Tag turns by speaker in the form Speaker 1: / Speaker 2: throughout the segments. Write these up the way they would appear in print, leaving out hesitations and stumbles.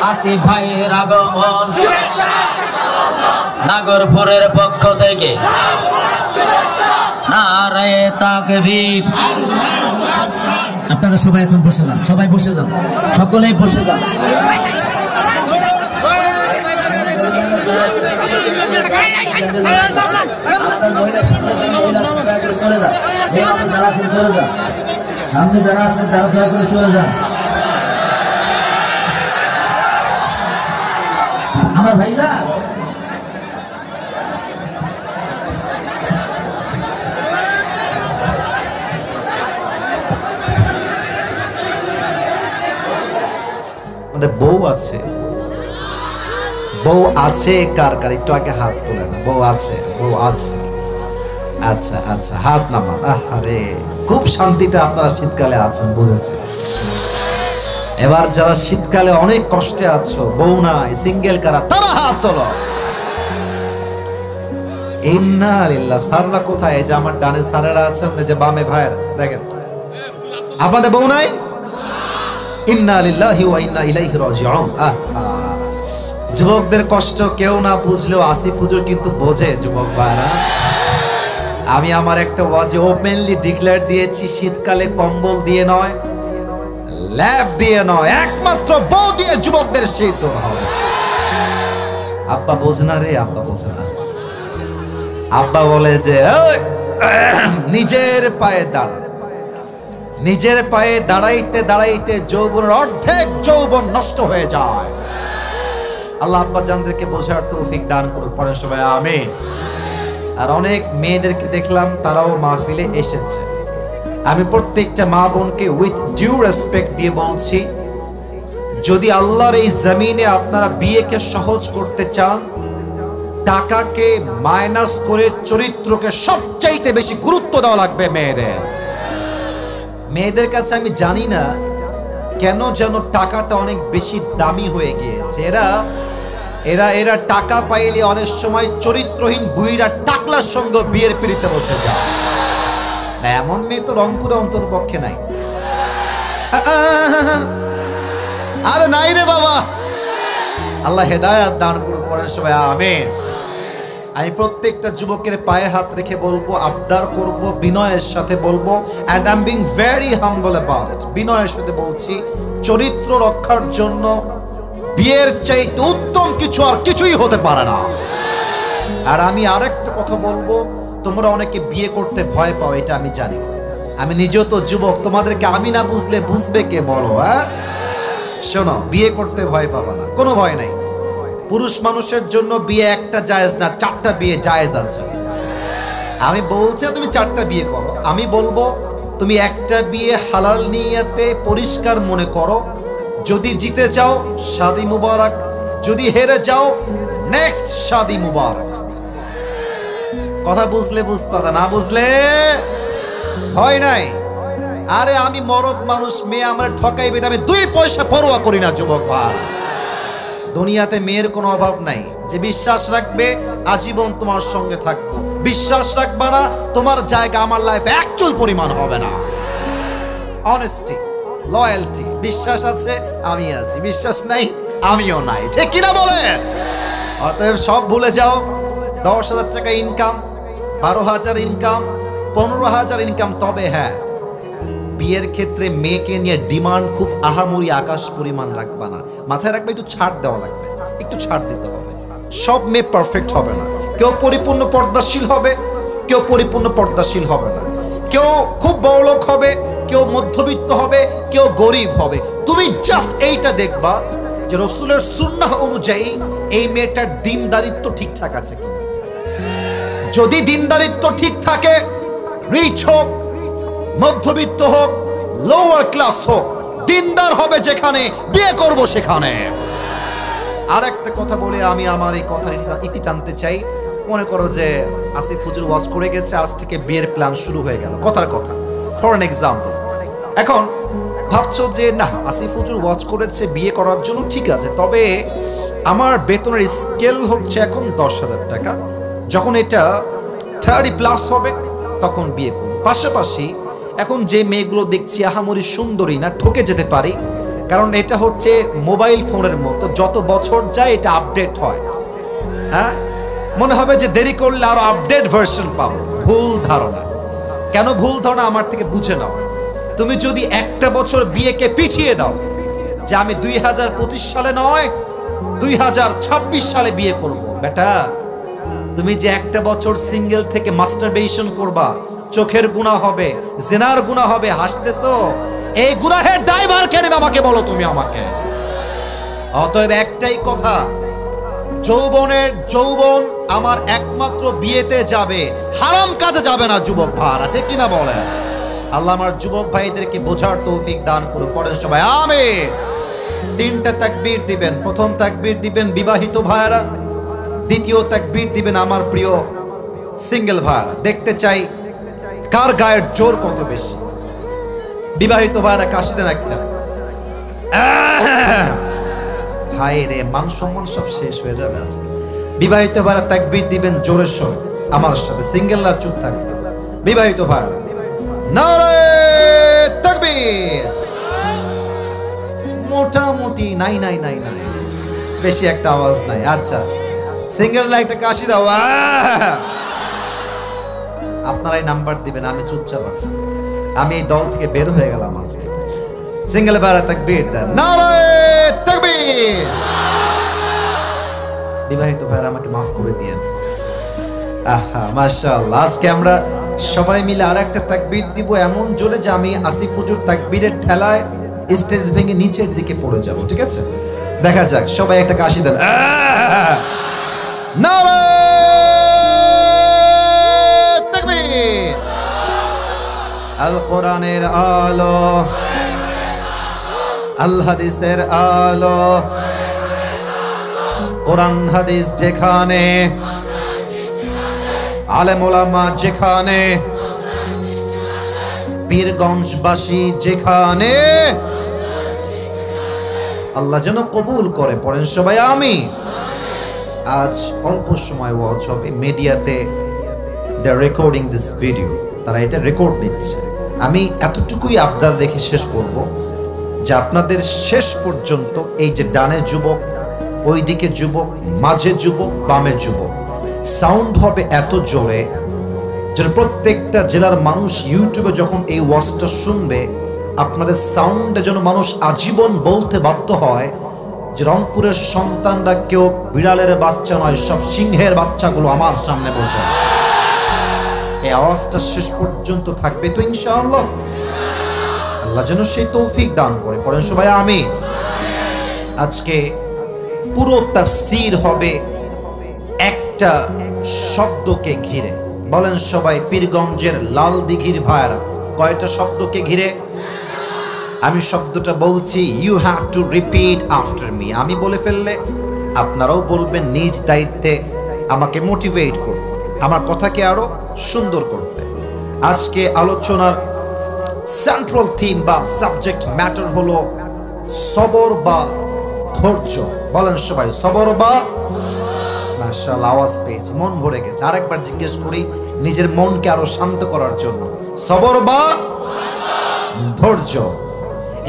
Speaker 1: আসিফ ভাইয়ের আগমন নাগরপুরের পক্ষ থেকে নারায়ে তাকবীর। আপনারা সবাই এখন বসে যান, সবাই বসে যান, সকলেই বসে যান। সামনে যারা আছেন তারা দয়া করে চলে যান। আমার ভাইরা
Speaker 2: বউ আছে, বউ আছে কার কার একটু আগে হাত তোলে না? বউ আছে, বউ আছে। আচ্ছা আচ্ছা, হাত নামান। আরে খুব শান্তিতে আপনারা শীতকালে আছেন, বুঝেছি। এবার যারা শীতকালে অনেক কষ্টে আছো, বউ নাই, সিঙ্গেল কারা, তারা হাত তোলো। ইন্না লিল্লাহ। সাররা কোথায়? এই যে আমার ডানে সারেরা আছেন, এই যে বামে ভাইরা, দেখেন আপনাদের বউ নাই। ইন্না লিল্লাহি ওয়া ইন্না ইলাইহি রাজিউন। যুবকদের কষ্ট কেউ না বুঝলেও আসিফ হুজুর কিন্তু বোঝে। যুবক ভাইরা, আমি আমার একটা ওয়াজে ওপেনলি ডিক্লেয়ার দিয়েছি, শীতকালে কম্বল দিয়ে নয়, ল্যাব দিয়ে নয়, একমাত্র বউ দিয়ে যুবকদের শীত দূর হবে। আব্বা বোঝে না রে, আব্বা বোঝে না। আব্বা বলে যে নিজের পায়ে দাঁড়া, নিজের পায়ে দাঁড়াইতে দাঁড়াইতে যৌবনের অর্ধেক যৌবন নষ্ট হয়ে যায়। আল্লাহ আব্বা জানদেরকে বোঝার তৌফিক দান করুন, পরে সবাই আমিন। আর অনেক মেয়েদেরকে দেখলাম তারাও মাহফিলে এসেছে। আমি প্রত্যেকটা মা বোনকে উইথ ডিউ রেসপেক্ট দিয়ে বলছি, যদি আল্লাহর এই জমিনে আপনারা বিয়েকে সহজ করতে চান, টাকাকে মাইনাস করে চরিত্রকে সবচাইতে বেশি গুরুত্ব দেওয়া লাগবে মেয়েদের। মেয়েদের কাছে আমি জানি না কেন যেন টাকাটা অনেক বেশি দামি হয়ে গিয়েছে। এরা এরা এরা টাকা পাইলে অনেক সময় চরিত্রহীন বুইরা টাকলার সঙ্গে বিয়ের পিড়িতে বসে যায়। না, এমন মেয়ে তো রংপুরে অন্তত পক্ষে নাই। আরে নাই রে বাবা, আল্লাহ হেদায়াত দান করুন, পরে সবাই আমিন। আমি প্রত্যেকটা যুবকের পায়ে হাত রেখে বলবো, আবদার করব, বিনয়ের সাথে বলবো, and I'm being very humble about it, বিনয়ের সাথে বলছি, চরিত্র রক্ষার জন্য বিয়ের চাইতে উত্তম কিছু আর কিছুই হতে পারে না। আর আমি আরেকটা কথা বলবো, তোমরা অনেকে বিয়ে করতে ভয় পাও, এটা আমি জানি। আমি নিজেও তো যুবক, তোমাদেরকে আমি না বুঝলে বুঝবে কে বলো? হ্যাঁ, শোনো, বিয়ে করতে ভয় পাবা না, কোনো ভয় নাই। পুরুষ মানুষের জন্য বিয়ে একটা জায়েজ না, 4টা বিয়ে জায়েজ আছে। আমি বলছি তুমি 4টা বিয়ে করো, আমি বলবো তুমি একটা বিয়ে হালাল নিয়তে পরিষ্কার মনে করো। যদি জিতে যাও শাদি মুবারক, যদি হেরে যাও নেক্সট শাদি মুবারক। কথা বুঝলে বুঝতে, না বুঝলে ভয় নাই। আরে আমি মরদ মানুষ, মেয়ে আমার ঠকাইবে না, আমি 2 পয়সা পরোয়া করি না যুবক ভাই। দুনিয়াতে মেয়ের কোনো অভাব নাই। যে বিশ্বাস রাখবে আজীবন তোমার সঙ্গে থাকবো, বিশ্বাস রাখবা না, তোমার জায়গা আমার লাইফে এক চুল পরিমাণ হবে না। অনেস্টি, লয়্যালটি, বিশ্বাস আছে আমি আছি, বিশ্বাস নাই আমিও নাই, ঠিক কিনা বলে? অতএব সব ভুলে যাও। 10,000 টাকা ইনকাম, 12,000 ইনকাম, 15,000 ইনকাম। তবে হ্যাঁ, বিয়ের ক্ষেত্রে মেয়েকে নিয়ে ডিমান্ড খুব আহামরি আকাশ পরিমাণ রাখবা না, মাথায় রাখবে একটু ছাড় দেওয়া লাগবে, একটু ছাড় দিতে হবে। সব মেয়ে পারফেক্ট হবে না, কেউ পরিপূর্ণ পর্দাশীল হবে, কেউ পরিপূর্ণ পর্দাশীল হবে না, কেউ খুব বড়লোক হবে, কেউ মধ্যবিত্ত হবে, কেউ গরিব হবে। তুমি জাস্ট এইটা দেখবা যে রাসূলের সুন্নাহ অনুযায়ী এই মেয়েটার দিনদারিত্ব ঠিকঠাক আছে কিনা। যদি দিনদারিত্ব ঠিক থাকে, রিচ হোক, মধ্যবিত্ত হোক, লোয়ার ক্লাস হোক, দিনদার হবে যেখানে, বিয়ে করব সেখানে। আর একটা কথা বলে আমি আমার এই কথার ইতি টানতে চাই। মনে করো যে আসিফ হুজুর ওয়াজ করে গেছে, আজ থেকে বিয়ের প্ল্যান শুরু হয়ে গেল, কথার কথা, ফর অ্যান এক্সাম্পল। এখন ভাবছো যে না, আসিফ হুজুর ওয়াজ করেছে বিয়ে করার জন্য, ঠিক আছে, তবে আমার বেতনের স্কেল হচ্ছে এখন 10,000 টাকা, যখন এটা 30+ হবে তখন বিয়ে করব। পাশাপাশি এখন যে মেয়েগুলো দেখছি আহামরি সুন্দরী না, ঠকে যেতে পারি, কারণ এটা হচ্ছে মোবাইল ফোনের মতো, যত বছর যায় এটা আপডেট হয়। হ্যাঁ, মনে হবে যে দেরি করলে আরো আপডেট ভার্সন পাবো। ভুল ধারণা। কেন ভুল ধারণা? আমার থেকে বুঝে নাও। তুমি যদি একটা বছর বিয়েকে পিছিয়ে দাও, যে আমি 2025 সালে নয় 2026 সালে বিয়ে করব, বেটা তুমি যে একটা বছর সিঙ্গেল থেকে মাস্টারবেশন করবা, চোখের গুনাহ হবে, জিনার গুনাহ হবে, হাসতেছো, এই গুনাহের দায়ভার কে নেবে আমাকে বলো তুমি আমাকে। অতএব একটাই কথা, যৌবন আমার একমাত্র বিয়েতে যাবে, হারাম কাজে যাবে না। যুবক ভাই আছে কিনা বলেন? আল্লাহ আমার যুবক ভাইদেরকে বোঝার তৌফিক দান করুন। পড়েন সবাই আমিন। 3টা তাকবীর দিবেন। প্রথম তাকবীর দিবেন বিবাহিত ভাইরা, দ্বিতীয় তাকবীর দিবেন আমার প্রিয় সিঙ্গেল ভাইরা। দেখতে চাই কার গায়ের জোর কত বেশি। বিবাহিত ভাইরা কাশি দেন একটা। হায় রে, মান সম্মান সব শেষ হয়ে যাবে আজকে। বিবাহিত ভাইরা তাকবীর দিবেন জোরের সঙ্গে আমার সাথে, সিঙ্গেলরা চুপ থাকবে। বিবাহিত ভাইরা নারে তাকবীর। মোটামুটি নাই, বেশি একটা আওয়াজ নাই। আচ্ছা, সিঙ্গেলরা একটা কাশি দাও। আপনারাই নাম্বার দিবেন, আমি চুপচাপ আছি। আমি এই দল থেকে বের হয়ে গেলাম আজকে। সিঙ্গেল ভাইরা তাকবীর দেন, নারে তাকবীর। বিবাহিত ভাইরা আমাকে মাফ করে দিয়েন। আহা মাশাআল্লাহ। আজকে আমরা সবাই মিলে আরেকটা তাকবীর দিব এমন জোরে যে আমি আসিফ হুজুর তাকবীরের ঠেলায় স্টেজ ভেঙে নিচের দিকে পড়ে যাব। ঠিক আছে, দেখা যাক। সবাই একটা কাশি দেন। নারে তাকবীর। আল কোরআনের আলো, আল হাদিসের আলো, কোরআন হাদিস যেখানে, আলেম ওলামা যেখানে, পীরগঞ্জবাসী যেখানে, আল্লাহ যেন কবুল করে। পড়েন সবাই আমিন। আজ অল্প সময় ওয়াজ হবে। মিডিয়াতে দে আর রেকর্ডিং দিস ভিডিও, তারা এটা রেকর্ড নিচ্ছে। আমি এতটুকুই আবদার রেখে শেষ করব যে আপনাদের শেষ পর্যন্ত এই যে ডানে যুবক, ওইদিকে যুবক, মাঝে যুবক, বামে যুবক, সাউন্ড হবে এত জোরে যে প্রত্যেকটা জেলার মানুষ ইউটিউবে যখন এই ওয়াজটা শুনবে, আপনাদের সাউন্ডে যেন মানুষ আজীবন বলতে বাধ্য হয় যে রংপুরের সন্তানরা কেউ বিড়ালের বাচ্চা নয়, সব সিংহের বাচ্চাগুলো আমার সামনে বসে আছে। এই আওয়াজটা শেষ পর্যন্ত থাকবে তো ইনশাআল্লাহ। আল্লাহ যেন সেই তৌফিক দান করে। পড়েন সবাই আমিন। আজকে পুরো তাফসীর হবে একটা শব্দকে ঘিরে। বলেন সবাই, পীরগঞ্জের লাল দিঘির ভাইরা কয়টা শব্দকে ঘিরে? আমি শব্দটা বলছি, you have to repeat after me. আমি বলে ফেললে আপনারাও বলবেন, নিজ দায়িত্বে আমাকে মোটিভেট করুন আমার কথাকে আরো সুন্দর করতে। আজকে আলোচনার সেন্ট্রাল থিম বা সাবজেক্ট ম্যাটার হলো সবর বা ধৈর্য। বলেন সবাই, সবর বা। মাশাআল্লাহ, আওয়াজ পেয়েছি, মন ভরে গেছে। আরেকবার জিজ্ঞেস করি নিজের মনকে আরো শান্ত করার জন্য, সবর বা ধৈর্য।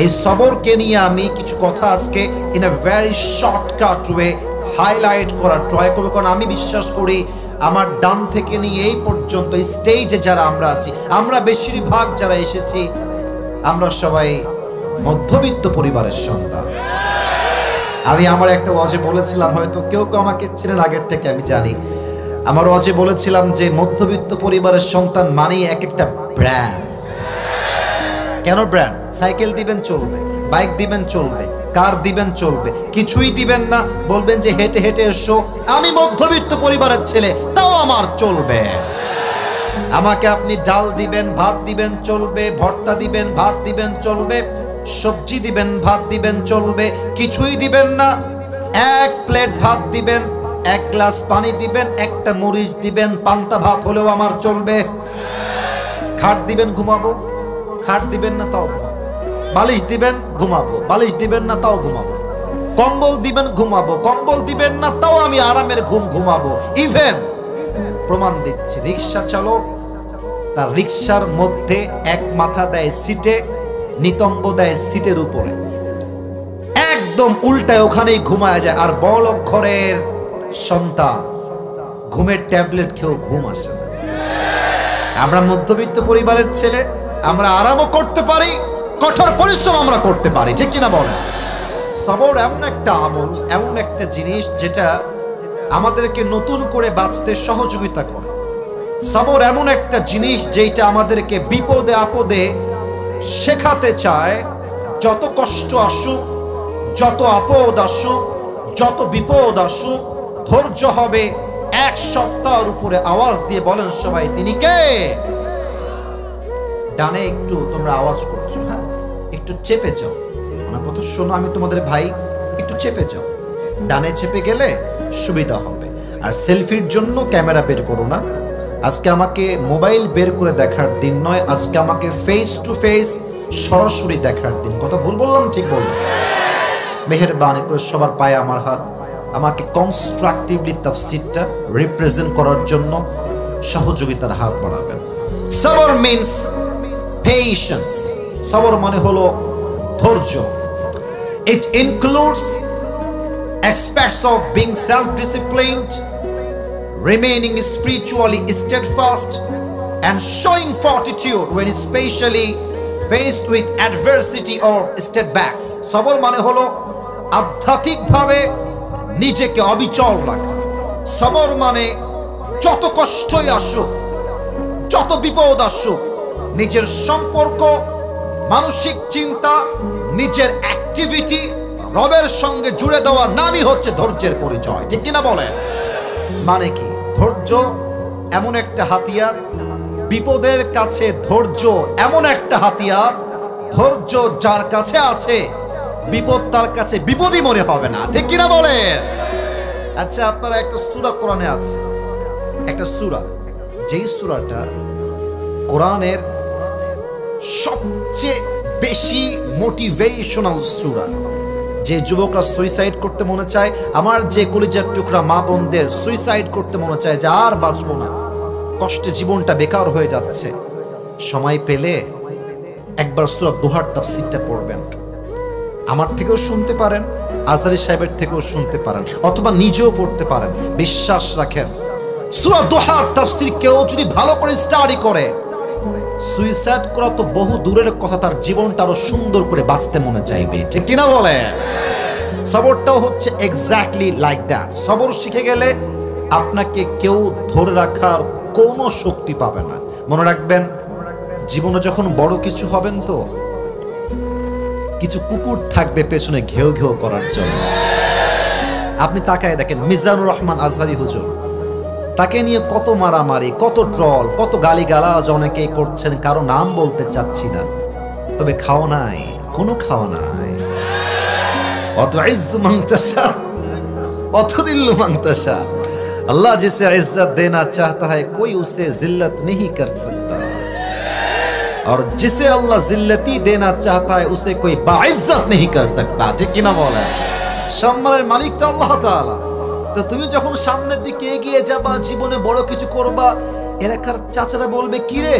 Speaker 2: এই সবরকে নিয়ে আমি কিছু কথা আজকে in a very shortcut way highlight করার ট্রাই করব। কারণ আমি বিশ্বাস করি আমার ডান থেকে নিয়ে এই পর্যন্ত স্টেজে যারা আমরা আছি, আমরা বেশিরভাগ যারা এসেছি, আমরা সবাই মধ্যবিত্ত পরিবারের সন্তান। আমি আমার একটা ওয়াজে বলেছিলাম, হয়তো কেউ কেউ আমাকে ছিলেন আগের থেকে আমি জানি, আমার ওয়াজে বলেছিলাম যে মধ্যবিত্ত পরিবারের সন্তান মানেই এক একটা ব্র্যান্ড। কেন ব্র্যান্ড? সাইকেল দিবেন চলবে, বাইক দিবেন চলবে, কার দিবেন চলবে, কিছুই দিবেন না, বলবেন যে হেঁটে হেঁটে এসো, আমি মধ্যবিত্ত পরিবারের ছেলে, তাও আমার চলবে। আমাকে আপনি ডাল দিবেন, ভাত দিবেন চলবে, ভর্তা দিবেন, ভাত দিবেন চলবে, সবজি দিবেন, ভাত দিবেন চলবে, কিছুই দিবেন না, এক প্লেট ভাত দিবেন, এক গ্লাস পানি দিবেন, একটা মরিচ দিবেন, পান্তা ভাত হলেও আমার চলবে। খাট দিবেন, ঘুমাবো, খাট দিবেন না তাও ঘুমাবো, বালিশ দিবেন, ঘুমাবো, বালিশ দিবেন না তাও ঘুমাবো, কম্বল দিবেন, ঘুমাবো, কম্বল দিবেন না তাও আমি আরামের ঘুম ঘুমাবো। ইভেন প্রমাণ দিচ্ছি, রিক্সা চালক তার রিক্সার মধ্যে এক মাথা দেয় সিটে, নিতম্ব দেয় সিটের উপরে। একদম উল্টায় ওখানেই ঘুমায় যায়। আর বড় ঘরের সন্তান ঘুমের ট্যাবলেট খেয়েও ঘুম আসে না। আমরা মধ্যবিত্ত পরিবারের ছেলে, আমরা আরামও করতে পারি, কঠোর পরিশ্রম আমরা করতে পারি, ঠিক কিনা বলেন? সবর এমন একটা আমল, এমন একটা জিনিস যেটা আমাদেরকে নতুন করে বাঁচতে সহযোগিতা করে। সবর এমন একটা জিনিস যেটা আমাদেরকে বিপদে আপদে শেখাতে চায়, যত কষ্ট আসুক, যত আপদ আসুক, যত বিপদ আসুক, ধৈর্য হবে। এক সপ্তাহের উপরে আওয়াজ দিয়ে বলেন সবাই, তিনি কে? ডানে একটু তোমরা আওয়াজ করছো, হ্যাঁ, একটু চেপে যাও। আমার কথা শোনো, আমি তোমাদের ভাই, একটু চেপে যাও। ডানে চেপে গেলে সুবিধা হবে। আর সেলফির জন্য ক্যামেরা বের করো না। আজকে আমাকে মোবাইল বের করে দেখার দিন নয়, আজকে আমাকে ফেস টু ফেস সরাসরি দেখার দিন। কথা ভুল বললাম? ঠিক বললাম? মেহেরবানি করে সবার পায়ে আমার হাত, আমাকে কনস্ট্রাকটিভলি তাফসীরটা রিপ্রেজেন্ট করার জন্য সহযোগিতার হাত বাড়াবেন। সবর মিন্স পেশেন্স। সবর মানে হলো ধৈর্য। It includes aspects of being self-disciplined, remaining spiritually steadfast, and showing fortitude when especially faced with adversity or setbacks. সবর মানে হলো আধ্যাত্মিকভাবে নিজেকে অবিচল রাখা। সবর মানে যত কষ্টই আসুক, যত বিপদ আসুক, নিজের সম্পর্ক, মানসিক চিন্তা, নিজের অ্যাক্টিভিটি রবের সঙ্গে জুড়ে দেওয়া নামই হচ্ছে ধৈর্যের পরিচয়, ঠিক কিনা বলেন? মানে কি? ধৈর্য এমন একটা হাতিয়ার, বিপদের কাছে ধৈর্য এমন একটা হাতিয়ার, ধৈর্য যার কাছে আছে বিপদ তার কাছে বিপদই মনে হবে না, ঠিক কিনা বলেন? আচ্ছা, আপনারা একটা সূরা কোরআনে আছে, একটা সূরা, যেই সূরাটা কোরআনের সবচেয়ে বেশি মোটিভেশনাল সূরা। যে যুবকরা সুইসাইড করতে মনে চায়, আমার যে কলিজার টুকরা মা বোনদের সুইসাইড করতে মনে চায় যে আর বাঁচবো না, কষ্টে জীবনটা বেকার হয়ে যাচ্ছে, সময় পেলে একবার সূরা দোহার তাফসীরটা পড়বেন। আমার থেকেও শুনতে পারেন, আজহারী সাহেবের থেকেও শুনতে পারেন, অথবা নিজেও পড়তে পারেন। বিশ্বাস রাখেন, সূরা দোহার তাফসীর কেউ যদি ভালো করে স্টাডি করে, সুইসাইড করা তো বহু দূরের কথা, তার জীবনটা আরো সুন্দর করে বাঁচতে মনে চাইবে, ঠিক কিনা বলে? সবরটাও হচ্ছে এক্স্যাক্টলি লাইক দ্যাট। সবর শিখে গেলে আপনাকে কেউ ধরে রাখার কোনো শক্তি পাবে না। মনে রাখবেন, জীবনে যখন বড় কিছু হবেন তো কিছু কুকুর থাকবে পেছনে ঘেউ ঘেউ করার জন্য। আপনি তাকায় দেখেন মিজানুর রহমান আজহারী হুজুর, তাকে নিয়ে কত মারামারি, কত ট্রল, কত গালিগালাজ অনেকেই করছেন, কারো নাম বলতে চাচ্ছি না, তবে খাওয়া নাই, কোনো খাওয়া নাই। অত ইজ্জু মাংতাশা অত দিল্লু মাংতাশা, अल्लाह जिसे इज्जत देना चाहता है कोई उसे जिल्लत नहीं कर सकता, और जिसे अल्लाह जिल्लती देना चाहता है उसे कोई बाइज्जत नहीं कर सकता, ठीक कि ना बोले? সম্মানের মালিক তো আল্লাহ তাআলা। তো তুমি যখন সামনের দিকে এগিয়ে যাবা, জীবনে বড় কিছু করবা, এলাকার চাচারা বলবে, কি রে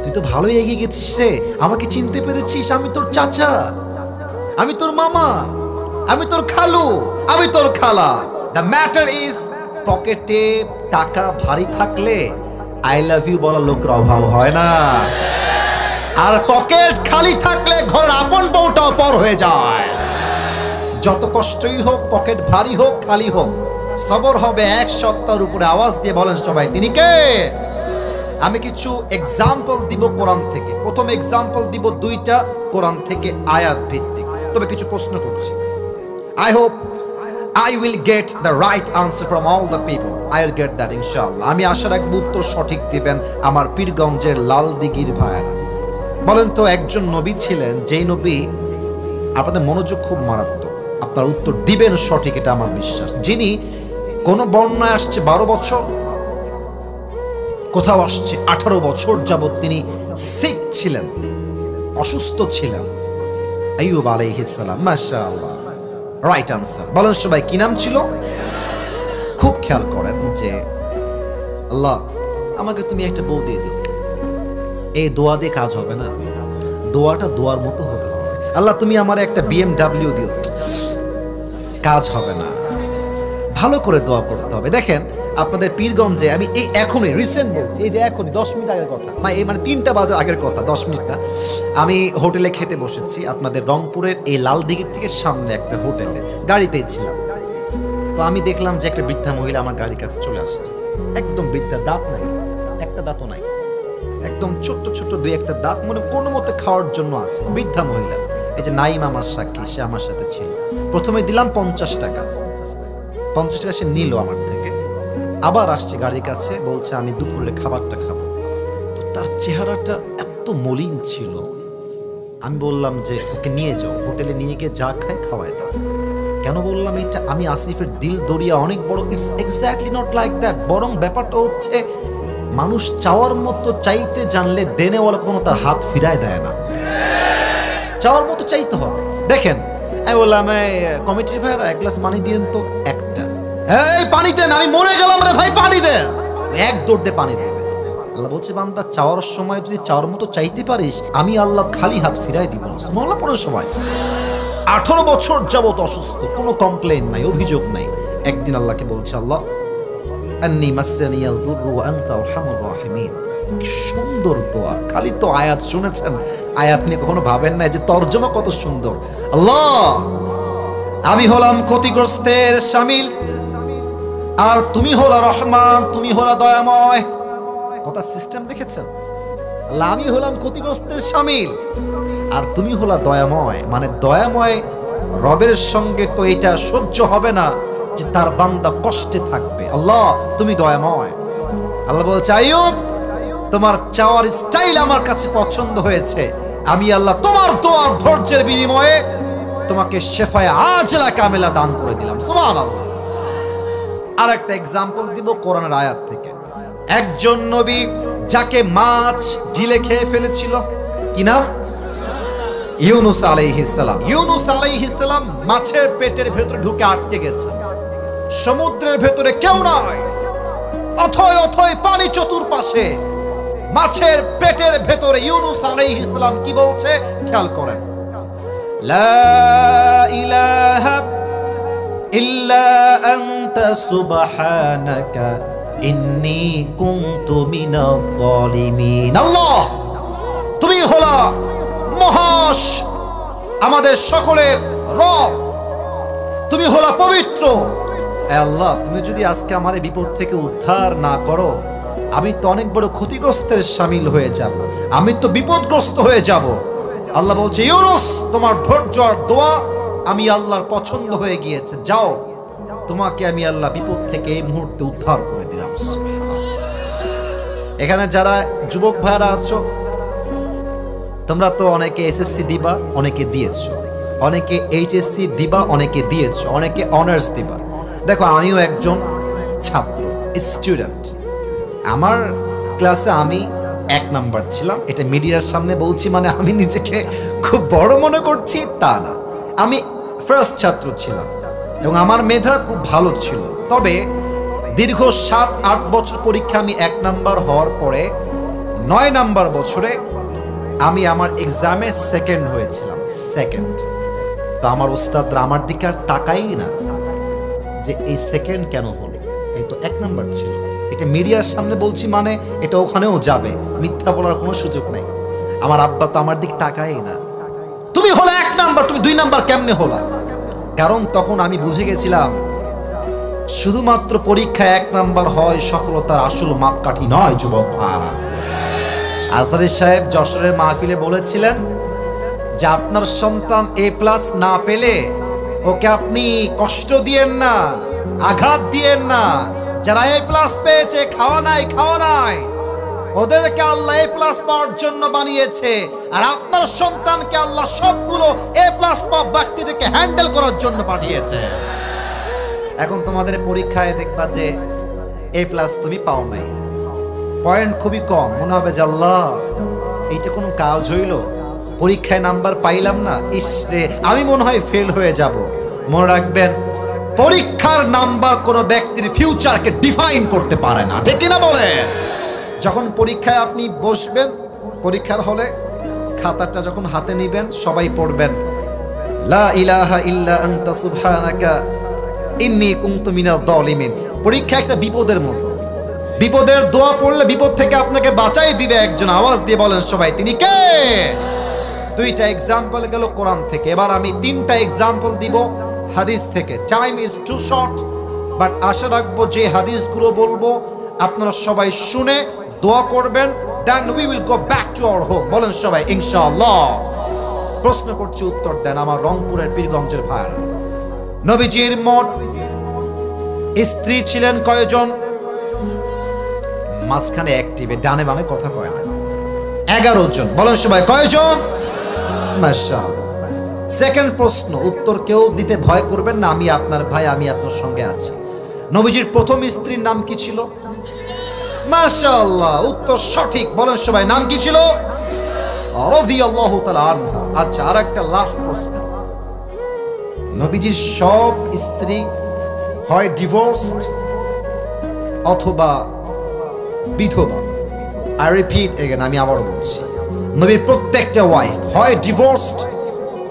Speaker 2: তুই তো ভালোই এগিয়ে গেছিস রে, আমাকে চিনতে পেরেছিস? আমি তোর চাচা, আমি তোর মামা, আমি তোর খালু, আমি তোর খালা। দ্য ম্যাটার ইজ, পকেটে টাকা ভারী থাকলে আই লাভ ইউ বলার লোকের অভাব হয় না, আর পকেট খালি থাকলে ঘরের আপন বউটাও পর হয়ে যায়। যত কষ্টই হোক, পকেট ভারী হোক খালি হোক, সবর হবে এক সপ্তাহের উপরে। আওয়াজ দিয়ে বলেন সবাই, তিনি কে? আমি কিছু এক্সাম্পল দিব কোরআন থেকে। প্রথম এক্সাম্পল দিব দুইটা কোরআন থেকে আয়াত ভিত্তিক, তবে কিছু প্রশ্ন করছি। I hope I will get the right answer from all the people. I will get that inshallah. আমি আশা রাখবো উত্তর সঠিক দিবেন আমার পীরগঞ্জের লাল দিঘির ভাইয়েরা। বলেন তো, একজন নবী ছিলেন, যেই নবী, আপনাদের মনোযোগ খুব মারাত্মক, আপনার উত্তর দিবেন সঠিক, এটা আমার বিশ্বাস, যিনি কোন বর্ণায় আসছে 12 বছর, কোথাও আসছে 18 বছর যাবত তিনি সিক ছিলেন, অসুস্থ ছিলেন। আইয়ুব আলাইহিস সালাম, মাশাআল্লাহ, রাইট আনসার। বলেন সবাই, কি নাম ছিল? খুব খেয়াল করেন যে আল্লাহ আমাকে তুমি একটা বউ দিয়ে দিও। এই দোয়া দিয়ে কাজ হবে না, দোয়াটা দোয়ার মতো হতে হবে। আল্লাহ তুমি আমার একটা BMW দিও, কাজ হবে না। ভালো করে দোয়া করতে হবে। দেখেন আপনাদের পীরগঞ্জে আমি এই এখনই রিসেন্ট বলছি, এই যে এখনই 10 মিনিট আগের কথা, মানে 3টা বাজার আগের কথা, 10 মিনিট না। আমি হোটেলে খেতে বসেছি আপনাদের রংপুরের এই লালদিঘির থেকে সামনে একটা হোটেলে, গাড়িতেই ছিলাম। তো আমি দেখলাম যে একটা বৃদ্ধা মহিলা আমার গাড়ির কাছে চলে আসছে। একদম বৃদ্ধা, দাঁত নাই, একটা দাঁতও নাই, একদম ছোট্ট ছোট্ট 2-1টা দাঁত, মানে কোনো মতে খাওয়ার জন্য আছে। বৃদ্ধা মহিলা, এই যে নাইম আমার সাক্ষী, সে আমার সাথে ছিল। প্রথমে দিলাম 50 টাকা, 50 টাকা সে নিল আমার থেকে। আবার আসছে গাড়ির কাছে, বলছে আমি দুপুরের খাবারটা খাবো। তো তার চেহারাটা এত মলিন ছিল, আমি বললাম যে ওকে নিয়ে যাও, হোটেলে নিয়ে গিয়ে যা খায় খাওয়ায় দাও। কেন বললাম এটা? আমি আসিফের দিল দরিয়া অনেক বড়, it's exactly not like that. বরং ব্যাপারটা হচ্ছে মানুষ চাওয়ার মতো চাইতে জানলে দেনেওয়ালা কোনো তার হাত ফিরায় দেয় না। চাওয়ার মতো চাইতে হবে। দেখেন আমি বললাম কমিটির ভাইরা 1 গ্লাস পানি দিয়েন তো। একটা, এই পানি দেন, আমি মরে গেলাম রে ভাই, পানি দেন। এক দৌড় দিয়ে পানি দেবে। আল্লাহ বলছে বান্দা চাওয়ার সময় যদি চাওয়ার মতো চাইতে পারিস, আমি আল্লাহ খালি হাত ফিরাই দিব না। সুবহানাল্লাহ পড়ার সময় 18 বছর যাবত অসুস্থ, কোনো কমপ্লেইন নাই, অভিযোগ নাই। একদিন আল্লাহকে বলছে আল্লাহ আন্নী মাসসানিয়াল দুররু ওয়া আনতা আরহামুর রাহিমিন। কি সুন্দর দোয়া। খালি তো আয়াত শুনেছেন, আয়াত নিয়ে কখনো ভাবেন না যে তরজমা কত সুন্দর। আল্লাহ আমি হলাম ক্ষতিগ্রস্তের শামিল, আর তুমি হলা রহমান, তুমি হলা দয়াময়। কথা সিস্টেম দেখেছেন? আল্লাহ আমি হলাম ক্ষতিগ্রস্তের শামিল, আর তুমি হলা দয়াময়। মানে দয়াময় রবের সঙ্গে তো এটা সহ্য হবে না যে তার বান্দা কষ্টে থাকবে। আল্লাহ তুমি দয়াময়। আল্লাহ বলছে আইয়ুব তোমার চাওয়ার স্টাইল আমার কাছে পছন্দ হয়েছে। আমি আল্লাহ তোমার দোয়ার ধৈর্যের বিনিময়ে তোমাকে শেফায়ে আজলা কামেলা দান করে দিলাম। সুবহানাল্লাহ। আর একটা এক্সাম্পল দিব কোরআনের আয়াত থেকে। একজন নবী যাকে মাছ গিলে খেয়ে ফেলেছিল, কি নাম? ইউনুস আলাইহিস সালাম। ইউনুস আলাইহিস সালাম মাছের পেটের ভেতরে ঢুকে আটকে গেছে। সমুদ্রের ভেতরে কেউ নাই, অথই অথই পানি চতুর্পাশে। মাছের পেটের ভেতরে ইউনুস আলাইহিস সালাম কি বলছে খেয়াল করেন। লা ইলাহা ইল্লা আনতা সুবহানাকা ইন্নী কুনতু মিনাজ জালিমিন। আল্লাহ তুমি হলা মহাশ, আমাদের সকলের রব, তুমি হলা পবিত্র। আল্লাহ তুমি যদি আজকে আমার এই বিপদ থেকে উদ্ধার না করো, আমি তো অনেক বড় ক্ষতিগ্রস্তের শামিল হয়ে যাব, আমি তো বিপদগ্রস্ত হয়ে যাব। আল্লাহ বলছে ইউনুস তোমার ধৈর্য আর দোয়া আমি আল্লাহর পছন্দ হয়ে গিয়েছে, যাও তোমাকে আমি আল্লাহ বিপদ থেকে এই মুহূর্তে উদ্ধার করে দিলাম। এখানে যারা যুবক ভাইরা আছো, তোমরা তো অনেকে এসএসসি দিবা, অনেকে দিয়েছো, অনেকে এইচএসসি দিবা, অনেকে দিয়েছো, অনেকে অনার্স দিবা। দেখো আমিও একজন ছাত্র, স্টুডেন্ট। আমার ক্লাসে আমি 1 নাম্বার ছিলাম। এটা মিডিয়ার সামনে বলছি মানে আমি নিজেকে খুব বড় মনে করছি তা না, আমি ফার্স্ট ছাত্র ছিলাম এবং আমার মেধা খুব ভালো ছিল। তবে দীর্ঘ 7-8 বছর পরীক্ষা আমি 1 নাম্বার হওয়ার পরে 9 নাম্বার বছরে আমি আমার এক্সামে সেকেন্ড হয়েছিলাম, সেকেন্ড। তো আমার উস্তাদরা আমার দিকে আর তাকাই না যে এই সেকেন্ড কেন হলো, এই তো 1 নাম্বার ছিল। এটা মিডিয়ার সামনে বলছি মানে এটা ওখানেও যাবে, মিথ্যা বলার কোনো সুযোগ নেই। আমার আব্বা তো আমার দিক তাকাই না, তুমি হলো 1 নাম্বার, তুমি 2 নাম্বার কেমনে হলা? কারণ তখন আমি বুঝে গেছিলাম শুধুমাত্র পরীক্ষায় 1 নাম্বার হয় সফলতার আসল মাপকাঠি নয়। যুবক আজহারী সাহেব যশোরের মাহফিলে বলেছিলেন যে আপনার সন্তান A+ না পেলে ওকে আপনি কষ্ট দিয়েন না, আঘাত দিয়েন না। যারা A+ পেয়েছে খাওয়া নাই, ওদেরকে আল্লাহ A+ পাওয়ার জন্য বানিয়েছে, আর আপনার সন্তানকে আল্লাহ সবগুলো A+ পাওয়া ব্যক্তিদেরকে হ্যান্ডেল করার জন্য পাঠিয়েছে। এখন তোমাদের পরীক্ষায় দেখবা যে A+ তুমি পাও নাই, পয়েন্ট খুবই কম, মনে হবে যে আল্লাহ এইটা কোনো কাজ হইল, পরীক্ষায় নাম্বার পাইলাম না, ইস রে আমি মনে হয় ফেল হয়ে যাব। মনে রাখবেন পরীক্ষার নাম্বার কোনো ব্যক্তির ফিউচারকে ডিফাইন করতে পারে না, ঠিক কিনা বলে? যখন পরীক্ষায় আপনি বসবেন পরীক্ষার হলে, খাতাটা যখন হাতে নিবেন সবাই পড়বেন লা ইলাহা ইল্লা আনতা সুবহানাকা ইন্নী কুনতু মিনাজ জালিমিন। পরীক্ষা একটা বিপদের মতো, বিপদের দোয়া পড়লে বিপদ থেকে আপনাকে বাঁচাই দিবে একজন। আওয়াজ দিয়ে বলেন সবাই, তিনি কে? দুইটা এক্সাম্পল গেল কোরআন থেকে, এবার আমি তিনটা এক্সাম্পল দিব হাদিস থেকে। Time is too short, but আশা রাখবো যে হাদিসগুলো বলবো আপনারা সবাই শুনে দোয়া করবেন, then we will go back to our home. বলেন সবাই ইনশাআল্লাহ। প্রশ্ন করছি, উত্তর দেন আমার রংপুরের পীরগঞ্জের ভাইরা। নবীজির মোট স্ত্রী ছিলেন কয়জন? মাঝখানে অ্যাক্টিভে ডানে বামে কথা কয় না, 11 জন। বলেন সবাই কয়জন? মাশাআল্লাহ। সেকেন্ড প্রশ্ন, উত্তর কেউ দিতে ভয় করবেন না, আমি আপনার ভাই, আমি আপনার সঙ্গে আছি। নবীজির প্রথম স্ত্রীর নাম কি ছিল? মাশাআল্লাহ, উত্তর সঠিক। বলেন সবাই, নাম কি ছিল? রাদিয়াল্লাহু তাআলা আনহা। আচ্ছা, আর একটা লাস্ট প্রশ্ন, নবীজির সব স্ত্রী হয় ডিভোর্সড অথবা বিধবা। আই রিপিট এগেন, আমি আবার বলছি, নবীর প্রত্যেকটা ওয়াইফ হয় ডিভোর্সড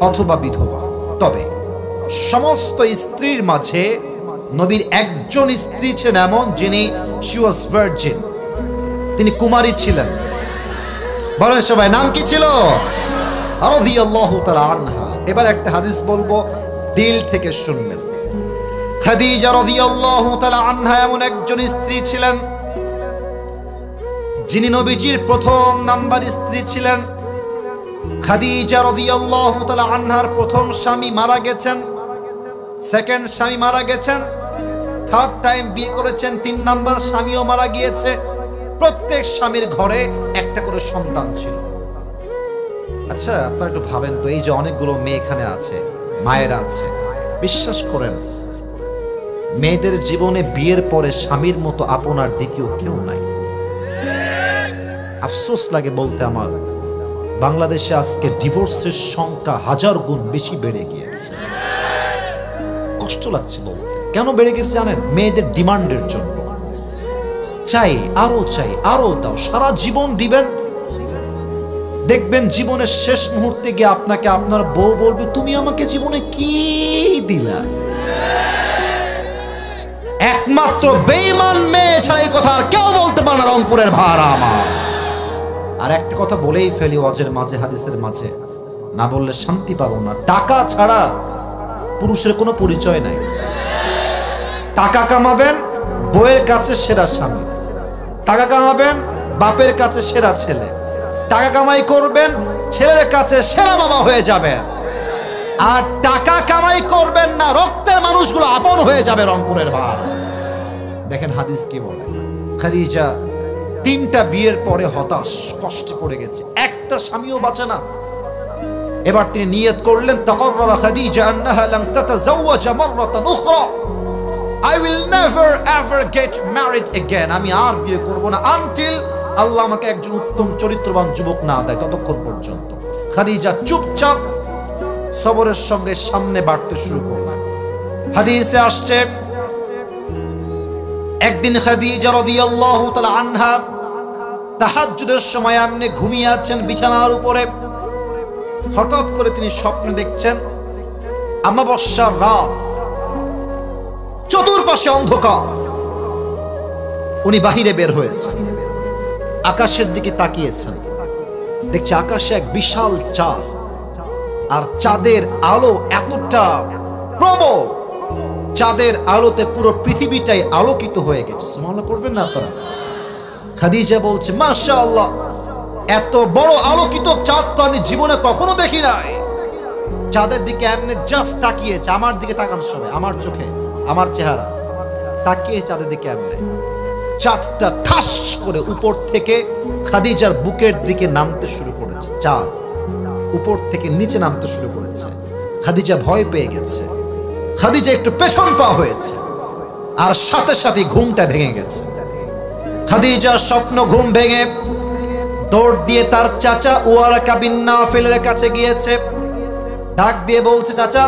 Speaker 2: অথবা বিধবা। তবে সমস্ত স্ত্রীর মাঝে নবীর একজন স্ত্রী ছিলেন এমন, যিনি শি ওয়াজ ভার্জিন, তিনি কুমারী ছিলেন। বলেন সবাই, নাম কি ছিল? রাদিয়াল্লাহু তাআলা আনহা। এবার একটা হাদিস বলবো, দিল থেকে শুনবেন। খাদিজা রাদিয়াল্লাহু তাআলা আনহা এমন একজন স্ত্রী ছিলেন যিনি নবীজির প্রথম নাম্বার স্ত্রী ছিলেন। খাদিজা রাদিয়াল্লাহু তাআলা আনহার প্রথম স্বামী মারা গেছেন, সেকেন্ড স্বামী মারা গেছেন, থার্ড টাইম বিয়ে করেছেন, 3 নাম্বার স্বামীও মারা গিয়েছে। প্রত্যেক স্বামীর ঘরে একটা করে সন্তান ছিল। আচ্ছা, আপনারা একটু ভাবেন তো, এই যে অনেকগুলো মেয়ে এখানে আছে, মায়েরা আছে, বিশ্বাস করেন মেয়েদের জীবনে বিয়ের পরে স্বামীর মতো আপনার দ্বিতীয় কেউ নাই। আফসোস লাগে বলতে, আমার বাংলাদেশে আজকে ডিভোর্সের সংখ্যা 1000 গুণ বেশি বেড়ে গিয়েছে। কষ্ট লাগছে বলতে। কেন বেড়ে গেছে জানেন? মেয়েদের ডিমান্ডের জন্য। চাই, আরো চাই, আরো দাও, সারা জীবন দিবেন। দেখবেন জীবনের শেষ মুহূর্তে গিয়ে আপনাকে আপনার বউ বলবে, তুমি আমাকে জীবনে কি দিলা? একমাত্র বেঈমান মেয়ে ছাড়া এই কথা আর কেউ বলতে পারে না, রংপুরের ভাড়া আমার। আর একটা কথা বলেই ফেলি ওয়াজের মাঝে, হাদিসের মাঝে, না বললে শান্তি পাবো না। টাকা ছাড়া পুরুষের কোনো পরিচয় নাই। টাকা কামাবেন, বউয়ের কাছে সেরা স্বামী। টাকা কামাবেন, বাপের কাছে সেরা ছেলে। টাকা কামাই করবেন, ছেলের কাছে সেরা বাবা হয়ে যাবেন। আর টাকা কামাই করবেন না, রক্তের মানুষগুলো আপন হয়ে যাবে রংপুরের ভাই। দেখেন হাদিস কি বলে। খাদিজা 3টা বিয়ের পরে হতাশ, কষ্টে পড়ে গেছে, একটা স্বামীও বাঁচে না। এবার তিনি নিয়ত করলেন, তাকাররারা খাদিজা আন্নাহা লাম তাতাজাওয়াজ মাররাতান Ukhra, I will never ever get married again. আমি আর বিয়ে করব না আনটিল আল্লাহ আমাকে একজন উত্তম চরিত্রবান যুবক না দেয়, ততক্ষণ পর্যন্ত। খাদিজা চুপচাপ সবরের সঙ্গে সামনে বাড়তে শুরু করলেন। হাদিসে আসছে, একদিন খাদিজা রাদিয়াল্লাহু তাআলা আনহা তাহাজ্জুদের সময় এমনি ঘুমিয়ে আছেন বিছানার উপরে। হঠাৎ করে তিনি স্বপ্নে দেখছেন অমাবস্যার রাত, চতুর্পাশে অন্ধকার। উনি বাহিরে বের হয়েছেন, আকাশের দিকে তাকিয়েছেন, দেখছে আকাশে এক বিশাল চাঁদ, আর চাঁদের আলো এতটা প্রবল, চাঁদের আলোতে পুরো পৃথিবীটাই আলোকিত হয়ে গেছে। সুবহানাল্লাহ পড়বেন না আপনারা? খাদিজা বলছে, মাশাআল্লাহ, এত বড় আলোকিত চাঁদ তো আমি জীবনে কখনো দেখি নাই। চাঁদের দিকে এমনি জাস্ট তাকিয়েছে, আমার দিকে তাকানোর সময় আমার চোখে, আমার চেহারা তাকিয়ে চাঁদের দিকে এমনি, চাঁদটা ঠাস করে উপর থেকে খাদিজার বুকের দিকে নামতে শুরু করেছে। চাঁদ উপর থেকে নিচে নামতে শুরু করেছে। খাদিজা ভয় পেয়ে গেছে, খাদিজা একটু পেছন পা হয়েছে, আর সাথে সাথে ঘুমটা ভেঙে গেছে। খাদিজার স্বপ্ন ঘুম ভেঙে দৌড় দিয়ে তার চাচা ওয়ারাকা বিন নাফিলের কাছে গিয়েছে। ডাক দিয়ে বলছে, চাচা,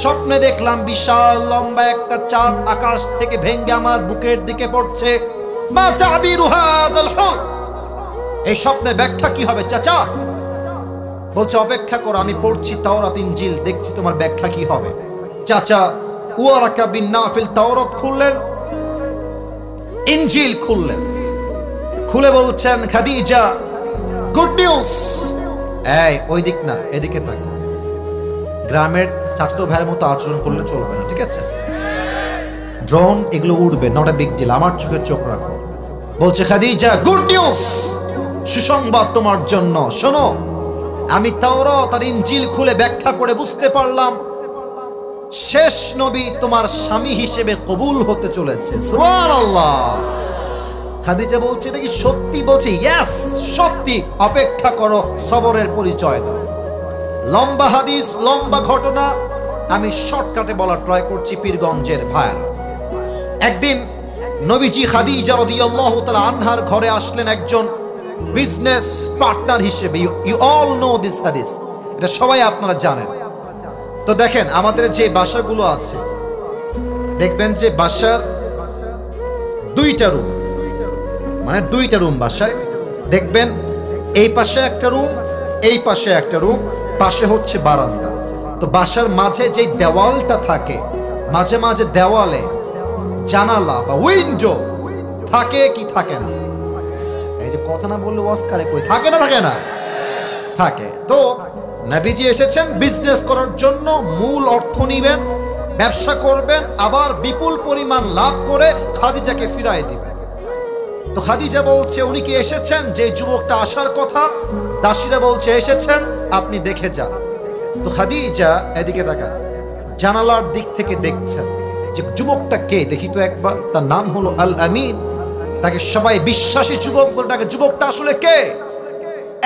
Speaker 2: স্বপ্নে দেখলাম বিশাল লম্বা একটা চাঁদ আকাশ থেকে ভেঙে আমার বুকের দিকে পড়ছে। মা তাবিরু হাযাল হুল, এই স্বপ্নের ব্যাখ্যা কি হবে চাচা? বলছে অপেক্ষা করো, আমি পড়ছি তাওরাত ইনজিল, দেখছি তোমার ব্যাখ্যা কি হবে। চাচা ওয়ারাকা বিন নাফিল তাওরাত খুললেন, ইনজিল খুললেন, খুলে বলছেন খাদিজা গুড নিউজ। এই ওই দিক না, এদিকে তাকাও। গ্রামের চাচাতো ভাইয়ের মতো আচরণ করলে চলবে না, ঠিক আছে? ড্রোন এগুলো উড়বে, নট এ বিগ ডিল, আমার চোখের চোখ রাখো। বলছে খাদিজা গুড নিউজ, সুসংবাদ তোমার জন্য। শোনো, আমি তাওরাত আর ইনজিল খুলে ব্যাখ্যা করে বুঝতে পারলাম শেষ নবী তোমার স্বামী হিসেবে কবুল হতে চলেছে। সুবহানাল্লাহ। খাদিজা বলছে এটা কি সত্যি? বলছে ইয়েস সত্যি, অপেক্ষা করো, সবরের পরিচয় দাও। লম্বা হাদিস, লম্বা ঘটনা, আমি শর্টকাটে বলার ট্রাই করছি পীরগঞ্জের ভাইরা। একদিন নবীজি খাদিজা রাদিয়াল্লাহু তাআলা আনহার ঘরে আসলেন একজন বিজনেস পার্টনার হিসেবে। ইউ অল নো দিস হাদিস, এটা সবাই আপনারা জানেন। তো দেখেন আমাদের যে বাসাগুলো আছে, দেখবেন যে বাসার দুইটা রুম, মানে দুইটা রুম বাসায়, দেখবেন এই পাশে একটা রুম, এই পাশে একটা রুম, পাশে হচ্ছে বারান্দা। তো বাসার মাঝে যে দেওয়ালটা থাকে, মাঝে মাঝে দেওয়ালে জানালা বা উইন্ডো থাকে কি থাকে না? এই যে কথা না বললে ওয়াজকারে কই থাকে না, থাকে না, থাকে। তো নবীজি এসেছেন বিজনেস করার জন্য, মূল অর্থ নিবেন, ব্যবসা করবেন, আবার বিপুল পরিমাণ লাভ করে খাদিজাকে ফিরায় দিবেন। তো খাদিজা বলছে উনি কি এসেছেন? যে যুবকটা আসার কথা, দাসীরা বলছে এসেছেন, আপনি দেখে যান। তো খাদিজা এদিকে তাকান, জানালার দিক থেকে দেখছেন যে যুবকটা কে, দেখি তো একবার। তার নাম হলো আল আমিন, তাকে সবাই বিশ্বাসী যুবক বলে ডাকে। যুবকটা আসলে কে?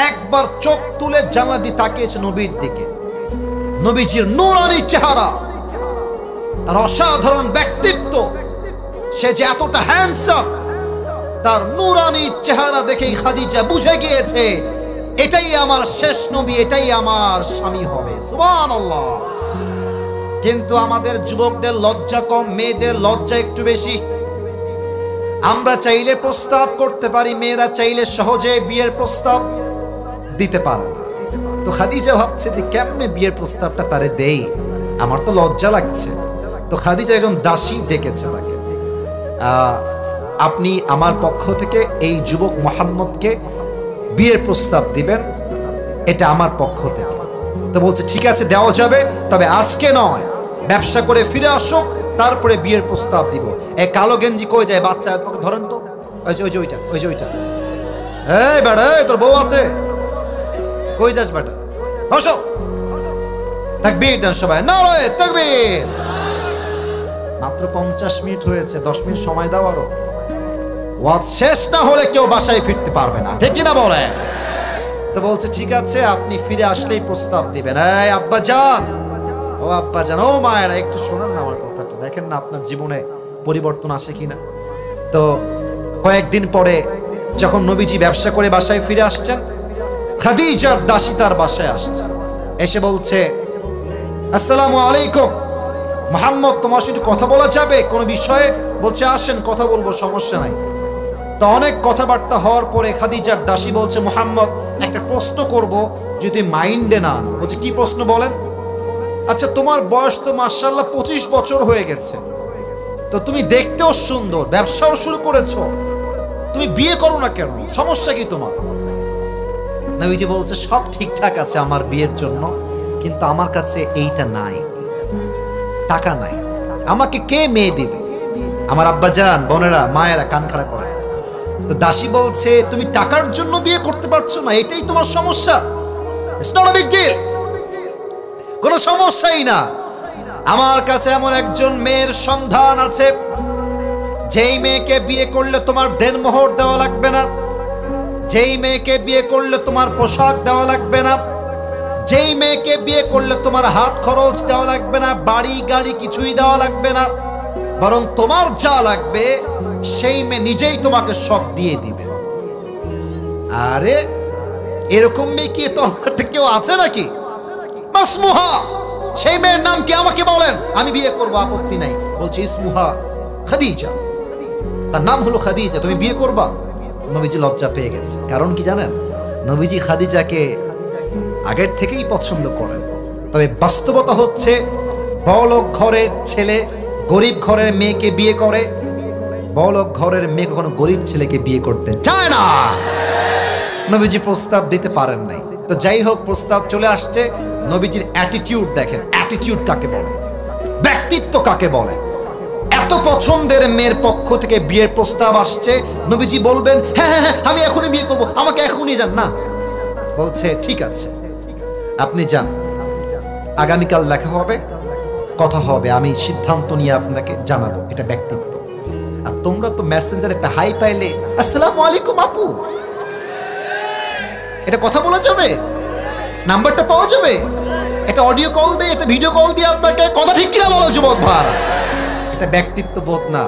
Speaker 2: একবার চোখ তুলে জানালা দিয়ে তাকিয়েছে নবীর দিকে। নবীজির নূরানি চেহারা, তার অসাধারণ ব্যক্তিত্ব, সে যে এতটা হ্যান্ডসাম, তার নূরানি চেহারা দেখেই খাদিজা বুঝে গিয়েছে এটাই আমার শেষ নবী, এটাই আমার স্বামী হবে। সুবহানাল্লাহ। কিন্তু আমাদের যুবকদের লজ্জা কম, মেয়েদের লজ্জা একটু বেশি। আমরা চাইলে প্রস্তাব করতে পারি, মেয়েরা চাইলে সহজে বিয়ের প্রস্তাব দিতে পারে না। তো খাদিজা ভাবছে যে কেমনে বিয়ের প্রস্তাবটা তারে দেই, আমার তো লজ্জা লাগছে। তো খাদিজা একজন দাসী ডেকেছে তাকে, আপনি আমার পক্ষ থেকে এই যুবক মোহাম্মদকে বিয়ের প্রস্তাব দিবেন, এটা আমার পক্ষ থেকে। তো বলছে ঠিক আছে দেওয়া যাবে, তবে আজকে নয়, ব্যবসা করে ফিরে আসুক, তারপরে বিয়ের প্রস্তাব দিব। এই কালো গেঞ্জি কই যায় বাচ্চা, তোকে ধরেন তো, ওই যে ওইটা, ওই যে ওইটা। এই বেটা, তোর বউ আছে, কই যাস বেটা, বসো। তাকবীর দেন সবাই, নারায়ে তাকবীর। মাত্র 50 মিনিট হয়েছে, 10 মিনিট সময় দাও আরো। ওয়াজ শেষ না হলে কেউ বাসায় ফিরতে পারবে না, ঠিক কিনা বলে? তো বলছে ঠিক আছে, আপনি ফিরে আসলেই প্রস্তাব দিবেন। এই আব্বা যান, ও আব্বা যান, ও মায়েরা একটু শোনেন না আমার কথাটা, দেখেন না আপনার জীবনে পরিবর্তন আসে কিনা। তো কয়েকদিন পরে যখন নবীজি ব্যবসা করে বাসায় ফিরে আসছেন, খাদিজার দাসী তার বাসায় আসছে, এসে বলছে আসসালামু আলাইকুম মুহাম্মদ, তোমার সাথে কথা বলা যাবে কোনো বিষয়ে? বলছে আসেন, কথা বলবো, সমস্যা নাই। তো অনেক কথাবার্তা হওয়ার পরে খাদিজার দাসী বলছে মুহাম্মদ, একটা প্রশ্ন করব, যদি মাইন্ডে না আনো। বলছে কি প্রশ্ন বলেন? আচ্ছা তোমার বয়স তো মাশাআল্লাহ 25 বছর হয়ে গেছে, তো তুমি দেখতেও সুন্দর, ব্যবসাও শুরু করেছো, তুমি বিয়ে করো না কেন, সমস্যা কি তোমার? নবীজি বলছে সব ঠিকঠাক আছে আমার বিয়ের জন্য, কিন্তু আমার কাছে এইটা নাই, টাকা নাই, আমাকে কে মেয়ে দিবে? আমার আব্বা জান, বোনেরা, মায়েরা কান খাড়া করে। তো দাসী বলছে তুমি টাকার জন্য বিয়ে করতে পারছো না, এটাই তোমার সমস্যা? It's not a big deal, কোনো সমস্যাই না। আমার কাছে এমন একজন মেয়ের সন্ধান আছে, যেই মেয়েকে বিয়ে করলে তোমার দেনমোহর দেওয়া লাগবে না, যেই মেয়েকে বিয়ে করলে তোমার পোশাক দেওয়া লাগবে না, যেই মেয়েকে বিয়ে করলে তোমার হাত খরচ দেওয়া লাগবে না, বাড়ি গাড়ি কিছুই দেওয়া লাগবে না, বরং তোমার যা লাগবে সেই মেয়ে নিজেই তোমাকে সব দিয়ে দিবে। আরে এরকম মেয়ে কি তোমার কেউ আছে নাকি? মাসমুহা, সেই মেয়ের নাম কি আমাকে বলেন, আমি বিয়ে করবো, আপত্তি নাই। বলছে ইসমুহা খাদিজা, তার নাম হলো খাদিজা, তুমি বিয়ে করবা? নবীজি লজ্জা পেয়ে গেছে, কারণ কি জানেন? নবীজি খাদিজাকে আগের থেকেই পছন্দ করেন। তবে বাস্তবতা হচ্ছে বড়লোক ঘরের ছেলে গরিব ঘরের মেয়েকে বিয়ে করে, বড়লোক ঘরের মেয়ে কখনো গরিব ছেলেকে বিয়ে করতে চায় না। নবীজি প্রস্তাব দিতে পারেন নাই। তো যাই হোক, প্রস্তাব চলে আসছে। নবীজির অ্যাটিটিউড দেখেন, অ্যাটিটিউড কাকে বলে, ব্যক্তিত্ব কাকে বলে। এত পছন্দের মেয়ের পক্ষ থেকে বিয়ের প্রস্তাব আসছে, নবীজি বলবেন হ্যাঁ হ্যাঁ হ্যাঁ আমি এখনই বিয়ে করবো, আমাকে এখনই যান না। বলছে ঠিক আছে আপনি যান, আগামীকাল দেখা হবে, কথা হবে, আমি সিদ্ধান্ত নিয়ে আপনাকে জানাবো। এটা ব্যক্তিত্ব। আর তোমরা তো মেসেঞ্জার একটা হাই পাইলে আসসালামু আলাইকুম আপু, এটা কথা বলা যাবে, নাম্বারটা পাওয়া যাবে, এটা অডিও কল দিয়ে, এটা ভিডিও কল দিয়ে আপনাকে কথা ঠিক কিনা বলো যুবক ভাড়া। এটা ব্যক্তিত্ব বোধ না।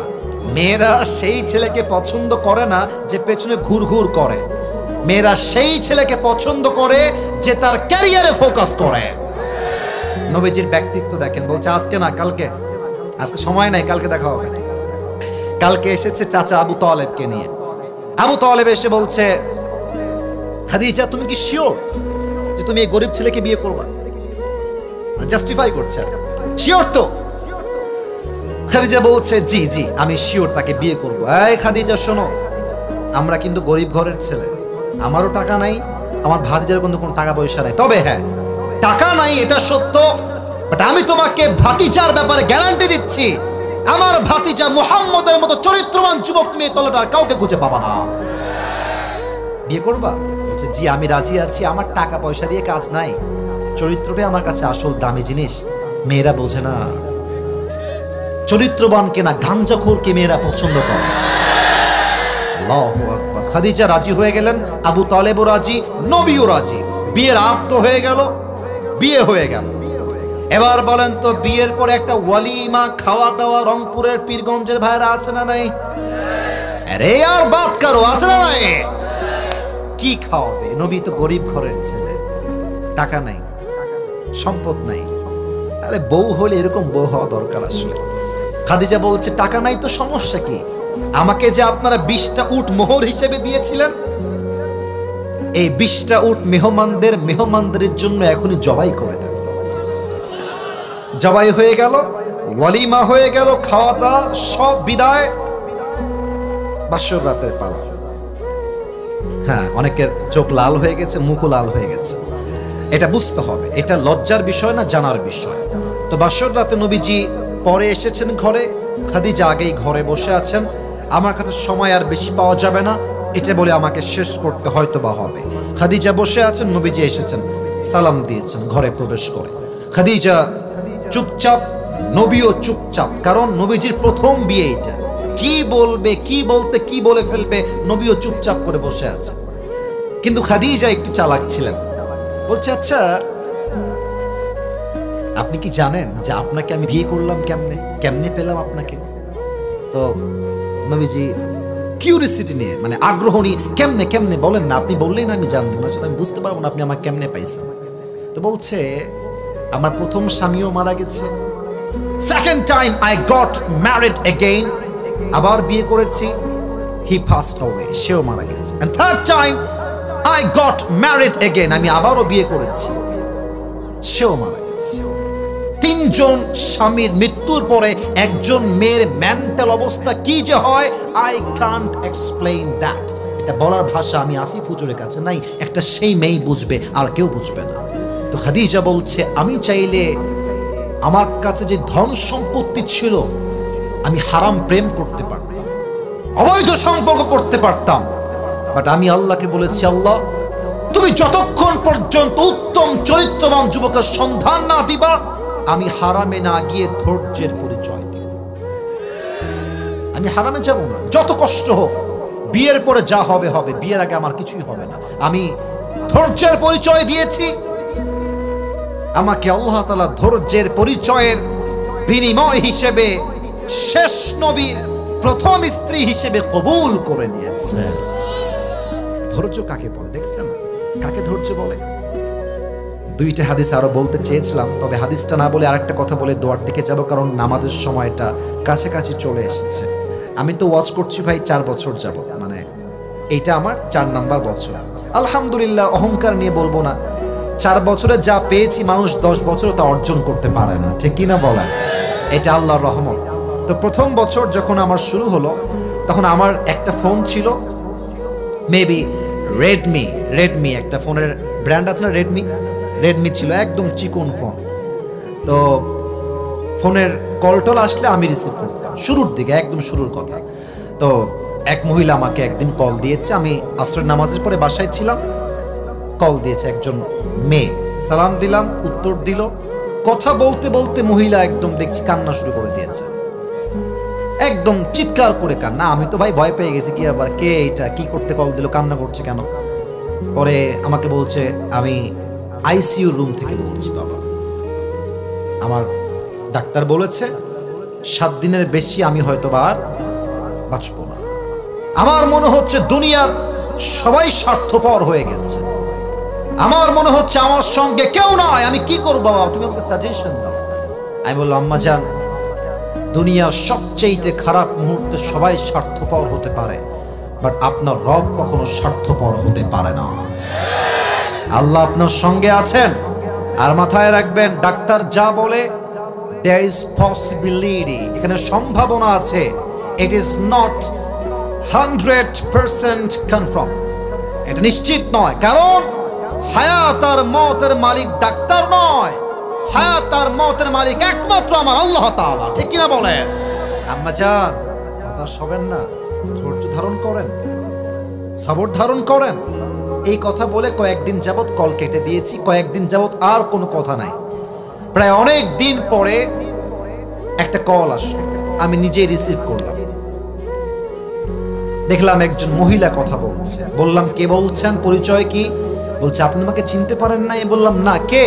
Speaker 2: মেয়েরা সেই ছেলেকে পছন্দ করে না যে পেছনে ঘুরঘুর করে, মেয়েরা সেই ছেলেকে পছন্দ করে যে তার ক্যারিয়ারে ফোকাস করে। নবীজির ব্যক্তিত্ব দেখেন। বলছে আজকে না কালকে, আজকে সময় নাই, কালকে দেখা হবে। কালকে এসেছে চাচা আবু তালেবকে নিয়ে। আবু তালেব এসে বলছে খাদিজা তুমি কি শিওর যে তুমি এই গরিব ছেলেকে বিয়ে করবা? জাস্টিফাই করছে, শিওর তো? খাদিজা বলছে জি জি আমি শিওর তাকে বিয়ে করব। এই খাদিজা শোনো, আমরা কিন্তু গরিব ঘরের ছেলে, আমারও টাকা নাই, আমার ভাতিজার কিন্তু কোনো টাকা পয়সা নাই। তবে হ্যাঁ টাকা নাই এটা সত্য, বাট আমি তোমাকে ভাতিজার ব্যাপারে গ্যারান্টি দিচ্ছি, আমার ভাতিজা মুহাম্মদের মতো চরিত্রবান যুবক মেয়ে তলাটা আর কাউকে খুঁজে পাবা না। বিয়ে করবা? বলছে জি আমি রাজি আছি, আমার টাকা পয়সা দিয়ে কাজ নাই, চরিত্রটাই আমার কাছে আসল দামি জিনিস। মেয়েরা বোঝে না, চরিত্রবানকে না গাঞ্জাখোরকে মেয়েরা পছন্দ করে। আল্লাহু আকবার। খাদিজা রাজি হয়ে গেলেন, আবু তালেবও রাজি, নবীও রাজি। বিয়ের আব্দ হয়ে গেল, বিয়ে হয়ে গেল। এবার বলেন তো বিয়ের পরে একটা ওয়ালিমা খাওয়া দাওয়া রংপুরের পীরগঞ্জের ভাইরা আছে না নাই? আরে আর বাত করো, আছে না নাই? কি খাওয়াবে? নবী তো গরিব ঘরের ছেলে, টাকা নাই, সম্পদ নাই। আরে বউ হলে এরকম বউ হওয়া দরকার আসলে। খাদিজা বলছে টাকা নাই তো সমস্যা কি, আমাকে যে আপনারা 20টা উট মোহর হিসেবে দিয়েছিলেন, এই 20টা উট মেহমানদের জন্য এখনই জবাই করে দেন। জবাই হয়ে গেল, ওয়ালিমা হয়ে গেল, খাওয়া দাওয়া সব বিদায়, বাসর রাতের পালা। হ্যাঁ অনেকের চোখ লাল হয়ে গেছে, মুখও লাল হয়ে গেছে। এটা বুঝতে হবে, এটা লজ্জার বিষয় না, জানার বিষয়। তো বাসর রাতে নবীজি পরে এসেছেন ঘরে, খাদিজা আগেই ঘরে বসে আছেন। আমার কাছে সময় আর বেশি পাওয়া যাবে না, এটা বলে আমাকে শেষ করতে হয়তো বা হবে। খাদিজা বসে আছেন, নবীজি এসেছেন, সালাম দিয়েছেন ঘরে প্রবেশ করে। খাদিজা চুপচাপ, নবীও চুপচাপ, কারণ নবীজির প্রথম বিয়ে এটা। কি বলবে, কি বলতে, কি বলে ফেলবে, নবীও চুপচাপ করে বসে আছে। কিন্তু খাদিজা একটু চালাক ছিলেন। বলছে আচ্ছা আপনি কি জানেন যে আপনাকে আমি বিয়ে করলাম কেমনে, কেমনে পেলাম আপনাকে? তো নবীজি কিউরিসিটি নিয়ে, মানে আগ্রহ নিয়ে, কেমনে কেমনে বলেন না, আপনি বললেই না আমি জানবো না, আমি বুঝতে পারবো না আপনি আমার কেমনে পাইছেন। তো বলছে আমার প্রথম স্বামীও মারা গেছে, second time I got married again, আবার বিয়ে করেছি, হি পাসড অ্যাওয়ে, সেও মারা গেছে, and third time I got married again, আমি আবারও বিয়ে করেছি, সেও মারা গেছে। 3 জন স্বামীর মৃত্যুর পরে একজন মেয়ের মেন্টাল অবস্থা কি যে হয়, আই কান্ট এক্সপ্লেইন দ্যাট। এটা বলার ভাষা আমি আসিফ হুজুরের কাছে নাই, একটা সেই মেয়ে বুঝবে, আর কেউ বুঝবে না। তো খাদিজা বলছে আমি চাইলে আমার কাছে যে ধন সম্পত্তি ছিল, আমি হারাম প্রেম করতে পারতাম, অবৈধ সম্পর্ক করতে পারতাম, বাট আমি আল্লাহকে বলেছি আল্লাহ তুমি যতক্ষণ পর্যন্ত উত্তম চরিত্রবান যুবকের সন্ধান না দিবা, আমি হারামে না গিয়ে ধৈর্যের পরিচয় দিব। আমি হারামে যাব না, যত কষ্ট হোক। বিয়ের পরে যা হবে হবে, বিয়ের আগে আমার কিছুই হবে না। আমি ধৈর্যের পরিচয় দিয়েছি, আমাকে আল্লাহ তাআলা ধৈর্যের পরিচয়ের বিনিময় হিসেবে শেষ নবীর প্রথম স্ত্রী হিসেবে কবুল করে নিয়েছে। ধৈর্য কাকে বলে দেখছেন? কাকে ধৈর্য বলে? 2টা হাদিস আরো বলতে চেয়েছিলাম, তবে হাদিসটা না বলে আরেকটা কথা বলে দোয়ার দিকে যাব, কারণ নামাজের সময়টা কাছাকাছি চলে এসেছে। আমি তো ওয়াজ করছি ভাই 4 বছর যাবত, মানে এটা আমার 4 নাম্বার বছর। আলহামদুলিল্লাহ, অহংকার নিয়ে বলবো না, 4 বছরে যা পেয়েছি মানুষ 10 বছরে তা অর্জন করতে পারে না, ঠিক কিনা বলেন? এটা আল্লাহর রহমত। তো প্রথম বছর যখন আমার শুরু হলো তখন আমার একটা ফোন ছিল, মেবি রেডমি একটা ফোনের ব্র্যান্ড আছে না, রেডমি ছিল, একদম চিকন ফোন। তো ফোনের কলটল আসলে আমি রিসিভ করতাম শুরুর দিকে, একদম শুরুর কথা। তো এক মহিলা আমাকে একদিন কল দিয়েছে, আমি আসরের নামাজের পরে বাসায় ছিলাম, কল দিয়েছে একজন মেয়ে, সালাম দিলাম, উত্তর দিল। কথা বলতে বলতে মহিলা একদম দেখছি কান্না শুরু করে দিয়েছে, একদম চিৎকার করে কান্না। আমি তো ভাই ভয় পেয়ে গেছি, কি আবার কে এটা, কি করতে কল দিল, কান্না করছে কেন? পরে আমাকে বলছে আমি আইসিইউ রুম থেকে বলছি, বাবা আমার ডাক্তার বলেছে 7 দিনের বেশি আমি হয়তো আর বাঁচব না। আমার মনে হচ্ছে দুনিয়ার সবাই স্বার্থপর হয়ে গেছে, আমার মনে হচ্ছে আমার সঙ্গে কেউ নয়, আমি কি করবো বাবা, তুমি আমাকে সাজেশন দাও। আমি বললাম আম্মা জান, দুনিয়ার সবচেয়ে খারাপ মুহূর্তে সবাই স্বার্থপর হতে পারে, বাট আপনার রব কখনো স্বার্থপর হতে পারে না। আল্লাহ আপনার সঙ্গে আছেন। আর মাথায় রাখবেন, ডাক্তার যা বলে there is possibility, এখানে সম্ভাবনা আছে, it is not 100% confirm, এটা নিশ্চিত নয়। কারণ হায়াত আর মওতের মালিক ডাক্তার নয়, হায়াত আর মওতের মালিক একমাত্র আমার আল্লাহ তাআলা, ঠিক কিনা বলেন? আম্মা জান হতাশ হবেন না, ধৈর্য ধারণ করেন, সবর ধারণ করেন। এই কথা বলে কয়েকদিন যাবত কল কেটে দিয়েছি, কয়েকদিন যাবত আর কোনো কথা নাই। প্রায় অনেক দিন পরে একটা কল আসলো, আমি নিজেই রিসিভ করলাম, দেখলাম একজন মহিলা কথা বলছে। বললাম কে বলছেন, পরিচয় কি? বলছে আপনি আমাকে চিনতে পারেন নাই। বললাম না, কে?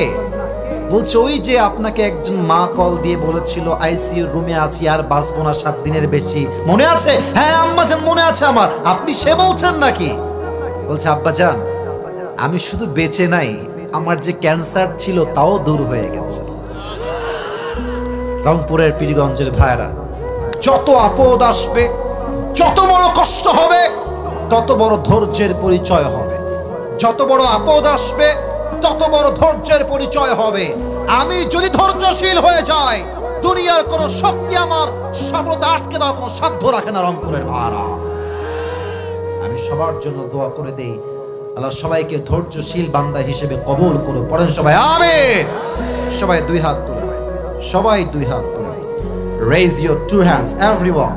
Speaker 2: বলছে ওই যে আপনাকে একজন মা কল দিয়ে বলেছিল আইসিইউ রুমে আছি, আর বাঁচবো না 7 দিনের বেশি, মনে আছে? হ্যাঁ আম্মা জান মনে আছে আমার, আপনি সে বলছেন নাকি? বলছে আব্বা জান আমি শুধু বেঁচে নাই, আমার যে ক্যান্সার ছিল তাও দূর হয়ে গেছে। রংপুরের পীরগঞ্জের ভাইরা, যত আপদ আসবে, যত বড় কষ্ট হবে, তত বড় ধৈর্যের পরিচয় হবে। যত বড় আপদ আসবে তত বড় ধৈর্যের পরিচয় হবে। আমি যদি ধৈর্যশীল হয়ে যাই, দুনিয়ার কোন শক্তি আমার সফলতা আটকে দেওয়ার কোনো সাধ্য রাখে না। রংপুরের ভাইরা, আমি সবার জন্য দোয়া করে দেই, আল্লাহ সবাইকে ধৈর্যশীল বান্দা হিসেবে কবুল করুন। পড়েন সবাই আমিন। সবাই 2 হাত তুলে, সবাই 2 হাত তুলে, রেজ ইউর 2 হ্যান্ডস এভরিওয়ান।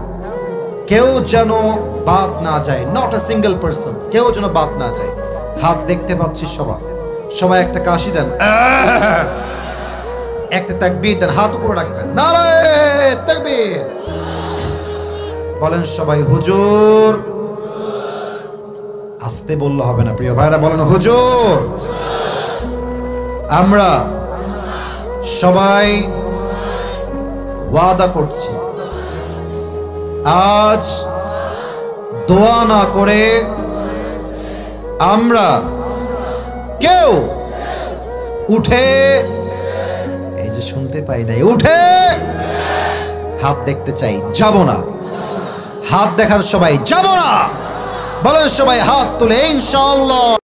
Speaker 2: কেউ যেন বাদ না যায়, নট আ সিঙ্গেল পারসন, কেউ যেন বাদ না যায়। হাত দেখতে পাচ্ছি সবাই, সবাই একটা কাশি দেন, একটা তাকবীর দেন, হাত উপরে রাখবেন, নারায়ে তাকবীর। বলেন সবাই হুজুর। আস্তে বললে হবে না প্রিয় ভাইরা, বলেন হুজুর। আমরা সবাই ওয়াদা করছি, আজ দোয়া না করে আমরা কেউ উঠে, এই যে শুনতে পাই নাই, উঠে হাত দেখতে চাই, যাব না। হাত দেখার সবাই যাব না, বলেন সবাই হাত তুলে ইনশাআল্লাহ।